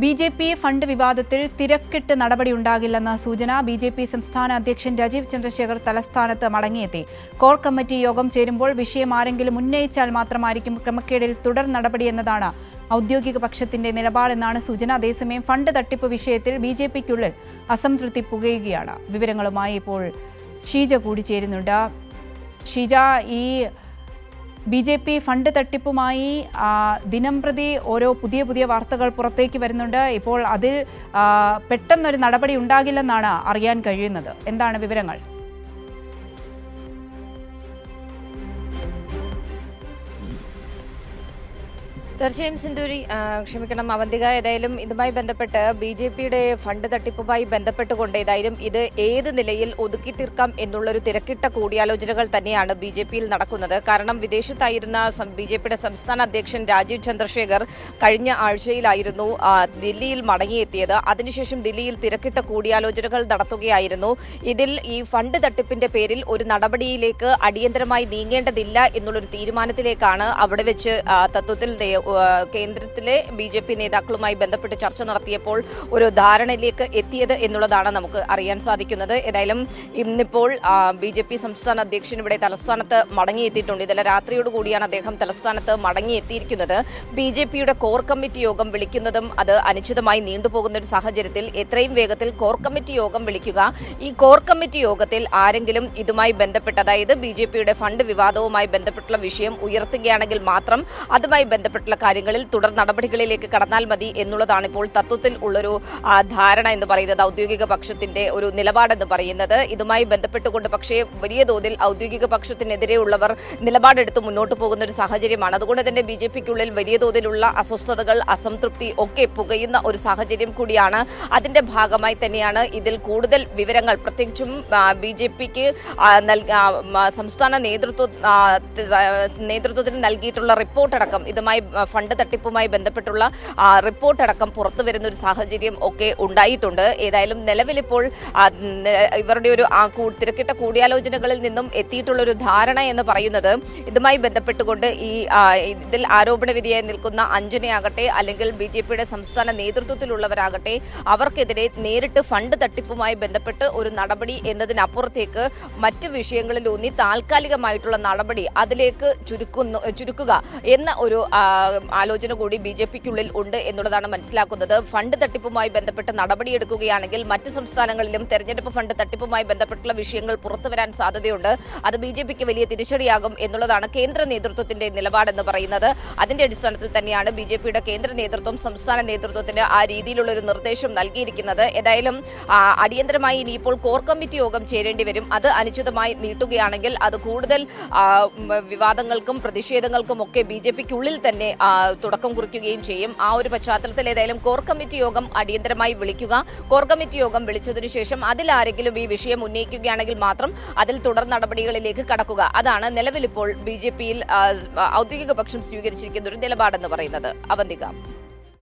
BJP fund വിവാദത്തിൽ തിരക്കിട്ട് നടപടിയുണ്ടാകില്ലെന്ന സൂചന. BJP സംസ്ഥാന അധ്യക്ഷൻ രാജീവ് ചന്ദ്രശേഖർ തലസ്ഥാനത്ത് മടങ്ങിയെത്തി. കോർ കമ്മിറ്റി യോഗം ചേരുമ്പോൾ വിഷയം ആരെങ്കിലും ഉന്നയിച്ചാൽ മാത്രമായിരിക്കും ക്രമക്കേടിൽ തുടർ നടപടിയെന്നതാണ് ഔദ്യോഗിക പക്ഷത്തിന്റെ നിലപാടെന്നാണ് സൂചന. അതേസമയം ഫണ്ട് തട്ടിപ്പ് വിഷയത്തിൽ BJPക്കുള്ളിൽ അസംതൃപ്തി പുകയുകയാണ്. വിവരങ്ങളുമായി ഇപ്പോൾ ഷീജ കൂടി ചേരുന്നുണ്ട്. ഷീജ, ഈ BJP ഫണ്ട് തട്ടിപ്പുമായി ദിനംപ്രതി ഓരോ പുതിയ വാർത്തകൾ പുറത്തേക്ക് വരുന്നുണ്ട്. ഇപ്പോൾ അതിൽ പെട്ടെന്നൊരു നടപടി ഉണ്ടാകില്ലെന്നാണ് അറിയാൻ കഴിയുന്നത്. എന്താണ് വിവരങ്ങൾ? തീർച്ചയായും സിന്ധൂരി, ക്ഷമിക്കണം അവന്തിക, ഏതായാലും ഇതുമായി ബന്ധപ്പെട്ട് BJPയുടെ ഫണ്ട് തട്ടിപ്പുമായി ബന്ധപ്പെട്ടുകൊണ്ട് ഏതായാലും ഇത് ഏത് നിലയിൽ ഒതുക്കി തീർക്കാം എന്നുള്ളൊരു തിരക്കിട്ട കൂടിയാലോചനകൾ തന്നെയാണ് BJPയിൽ നടക്കുന്നത്. കാരണം വിദേശത്തായിരുന്ന BJPയുടെ സംസ്ഥാന അധ്യക്ഷൻ രാജീവ് ചന്ദ്രശേഖർ കഴിഞ്ഞ ആഴ്ചയിലായിരുന്നു ദില്ലിയിൽ മടങ്ങിയെത്തിയത്. അതിനുശേഷം ദില്ലിയിൽ തിരക്കിട്ട കൂടിയാലോചനകൾ നടത്തുകയായിരുന്നു. ഇതിൽ ഈ ഫണ്ട് തട്ടിപ്പിന്റെ പേരിൽ ഒരു നടപടിയിലേക്ക് അടിയന്തരമായി നീങ്ങേണ്ടതില്ല എന്നുള്ളൊരു തീരുമാനത്തിലേക്കാണ് അവിടെ വെച്ച് തത്വത്തിൽ കേന്ദ്രത്തിലെ BJP നേതാക്കളുമായി ബന്ധപ്പെട്ട് ചർച്ച നടത്തിയപ്പോൾ ഒരു ധാരണയിലേക്ക് എത്തിയത് എന്നുള്ളതാണ് നമുക്ക് അറിയാൻ സാധിക്കുന്നത്. ഏതായാലും ഇന്നിപ്പോൾ BJP സംസ്ഥാന അധ്യക്ഷൻ ഇവിടെ തലസ്ഥാനത്ത് മടങ്ങിയെത്തിയിട്ടുണ്ട്. ഇന്നലെ രാത്രിയോടുകൂടിയാണ് അദ്ദേഹം തലസ്ഥാനത്ത് മടങ്ങിയെത്തിയിരിക്കുന്നത്. BJPയുടെ കോർ കമ്മിറ്റി യോഗം വിളിക്കുന്നതും അത് അനിശ്ചിതമായി നീണ്ടുപോകുന്ന ഒരു സാഹചര്യത്തിൽ എത്രയും വേഗത്തിൽ കോർ കമ്മിറ്റി യോഗം വിളിക്കുക. ഈ കോർ കമ്മിറ്റി യോഗത്തിൽ ആരെങ്കിലും ഇതുമായി ബന്ധപ്പെട്ട്, അതായത് BJPയുടെ ഫണ്ട് വിവാദവുമായി ബന്ധപ്പെട്ടുള്ള വിഷയം ഉയർത്തുകയാണെങ്കിൽ മാത്രം അതുമായി ബന്ധപ്പെട്ടുള്ള കാര്യങ്ങളിൽ തുടർ നടപടികളിലേക്ക് കടന്നാൽ മതി എന്നുള്ളതാണ് ഇപ്പോൾ തത്വത്തിൽ ഉള്ളൊരു ധാരണ എന്ന് പറയുന്നത്, ഔദ്യോഗിക പക്ഷത്തിന്റെ ഒരു നിലപാടെന്ന് പറയുന്നത്. ഇതുമായി ബന്ധപ്പെട്ടുകൊണ്ട് പക്ഷേ വലിയ തോതിൽ ഔദ്യോഗിക പക്ഷത്തിനെതിരെയുള്ളവർ നിലപാടെടുത്ത് മുന്നോട്ട് പോകുന്ന ഒരു സാഹചര്യമാണ്. അതുകൊണ്ട് തന്നെ BJPക്കുള്ളിൽ വലിയ തോതിലുള്ള അസ്വസ്ഥതകൾ, അസംതൃപ്തി ഒക്കെ പുകയുന്ന ഒരു സാഹചര്യം കൂടിയാണ്. അതിന്റെ ഭാഗമായി തന്നെയാണ് ഇതിൽ കൂടുതൽ വിവരങ്ങൾ പ്രത്യേകിച്ചും BJPക്ക് സംസ്ഥാന നേതൃത്വത്തിന് നൽകിയിട്ടുള്ള റിപ്പോർട്ടടക്കം, ഇതുമായി ഫണ്ട് തട്ടിപ്പുമായി ബന്ധപ്പെട്ടുള്ള റിപ്പോർട്ടടക്കം പുറത്തു വരുന്ന ഒരു സാഹചര്യം ഒക്കെ ഉണ്ടായിട്ടുണ്ട്. ഏതായാലും നിലവിലിപ്പോൾ ഇവരുടെ ഒരു തിരക്കിട്ട കൂടിയാലോചനകളിൽ നിന്നും എത്തിയിട്ടുള്ള ഒരു ധാരണ എന്ന് പറയുന്നത് ഇതുമായി ബന്ധപ്പെട്ടുകൊണ്ട് ഇതിൽ ആരോപണ വിധിയായി നിൽക്കുന്ന അഞ്ജനയാകട്ടെ അല്ലെങ്കിൽ BJPയുടെ സംസ്ഥാന നേതൃത്വത്തിലുള്ളവരാകട്ടെ അവർക്കെതിരെ നേരിട്ട് ഫണ്ട് തട്ടിപ്പുമായി ബന്ധപ്പെട്ട് ഒരു നടപടി എന്നതിനപ്പുറത്തേക്ക് മറ്റ് വിഷയങ്ങളിലൂന്നി താൽക്കാലികമായിട്ടുള്ള നടപടി അതിലേക്ക് ചുരുക്കുക എന്ന ഒരു ആലോചന കൂടി BJPക്കുള്ളിൽ ഉണ്ട് എന്നുള്ളതാണ് മനസ്സിലാക്കുന്നത്. ഫണ്ട് തട്ടിപ്പുമായി ബന്ധപ്പെട്ട് നടപടിയെടുക്കുകയാണെങ്കിൽ മറ്റ് സംസ്ഥാനങ്ങളിലും തെരഞ്ഞെടുപ്പ് ഫണ്ട് തട്ടിപ്പുമായി ബന്ധപ്പെട്ടുള്ള വിഷയങ്ങൾ പുറത്തുവരാൻ സാധ്യതയുണ്ട്. അത് BJPക്ക് വലിയ തിരിച്ചടിയാകും എന്നുള്ളതാണ് കേന്ദ്ര നേതൃത്വത്തിന്റെ നിലപാടെന്ന് പറയുന്നത്. അതിന്റെ അടിസ്ഥാനത്തിൽ തന്നെയാണ് BJPയുടെ കേന്ദ്ര നേതൃത്വം സംസ്ഥാന നേതൃത്വത്തിന് ആ രീതിയിലുള്ള ഒരു നിർദ്ദേശം നൽകിയിരിക്കുന്നത്. ഏതായാലും അടിയന്തരമായി ഇനിയിപ്പോൾ കോർ കമ്മിറ്റി യോഗം ചേരേണ്ടി വരും. അത് അനിശ്ചിതമായി നീട്ടുകയാണെങ്കിൽ അത് കൂടുതൽ വിവാദങ്ങൾക്കും പ്രതിഷേധങ്ങൾക്കും ഒക്കെ BJPക്കുള്ളിൽ തന്നെ തുടക്കം കുറിക്കുകയും ചെയ്യും. ആ ഒരു പശ്ചാത്തലത്തിൽ ഏതായാലും കോർ കമ്മിറ്റി യോഗം അടിയന്തരമായി വിളിക്കുക. കോർ കമ്മിറ്റി യോഗം വിളിച്ചതിനു ശേഷം അതിലാരെങ്കിലും ഈ വിഷയം ഉന്നയിക്കുകയാണെങ്കിൽ മാത്രം അതിൽ തുടർ നടപടികളിലേക്ക് കടക്കുക. അതാണ് നിലവിലിപ്പോൾ BJPയിൽ ഔദ്യോഗിക പക്ഷം സ്വീകരിച്ചിരിക്കുന്ന ഒരു നിലപാടെന്ന് പറയുന്നത്. അവന്തിക.